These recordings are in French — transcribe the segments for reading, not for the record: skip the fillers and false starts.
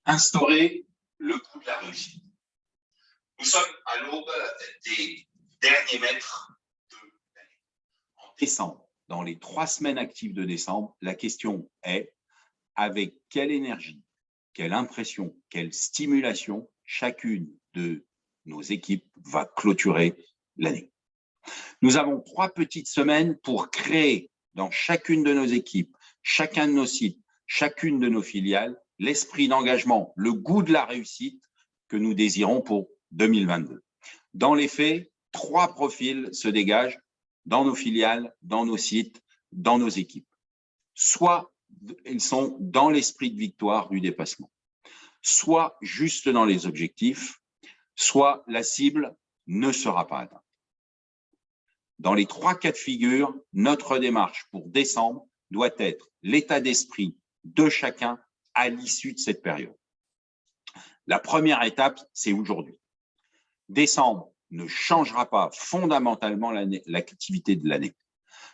Instaurer le coût de la réussite. Nous sommes à l'aube des derniers mètres de l'année. En décembre, dans les 3 semaines actives de décembre, la question est avec quelle énergie, quelle impression, quelle stimulation chacune de nos équipes va clôturer l'année. Nous avons 3 petites semaines pour créer dans chacune de nos équipes, chacun de nos sites, chacune de nos filiales, l'esprit d'engagement, le goût de la réussite que nous désirons pour 2022. Dans les faits, 3 profils se dégagent dans nos filiales, dans nos sites, dans nos équipes. Soit ils sont dans l'esprit de victoire du dépassement, soit juste dans les objectifs, soit la cible ne sera pas atteinte. Dans les 3 cas de figure, notre démarche pour décembre doit être l'état d'esprit de chacun à l'issue de cette période. La première étape, c'est aujourd'hui. Décembre ne changera pas fondamentalement l'activité de l'année.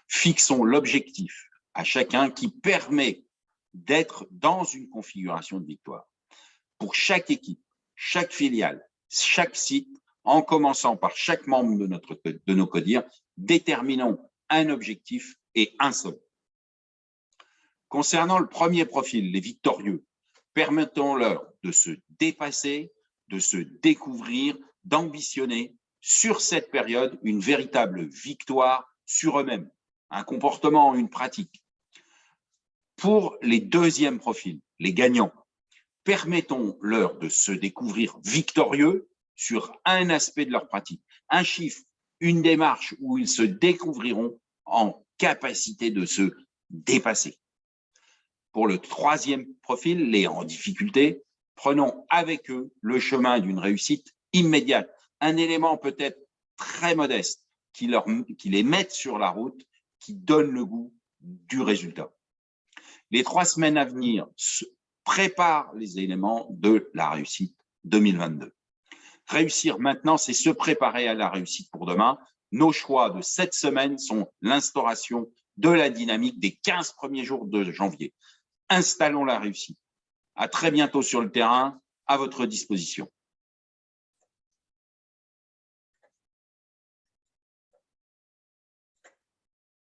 Fixons l'objectif à chacun qui permet d'être dans une configuration de victoire. Pour chaque équipe, chaque filiale, chaque site, en commençant par chaque membre de nos CODIR, déterminons un objectif et un sommet. Concernant le premier profil, les victorieux, permettons-leur de se dépasser, de se découvrir, d'ambitionner sur cette période une véritable victoire sur eux-mêmes, un comportement, une pratique. Pour les deuxièmes profils, les gagnants, permettons-leur de se découvrir victorieux sur un aspect de leur pratique, un chiffre, une démarche où ils se découvriront en capacité de se dépasser. Pour le troisième profil, les en difficulté, prenons avec eux le chemin d'une réussite immédiate, un élément peut-être très modeste qui les mette sur la route, qui donne le goût du résultat. Les 3 semaines à venir préparent les éléments de la réussite 2022. Réussir maintenant, c'est se préparer à la réussite pour demain. Nos choix de cette semaine sont l'instauration de la dynamique des 15 premiers jours de janvier. Installons la réussite. À très bientôt sur le terrain, à votre disposition.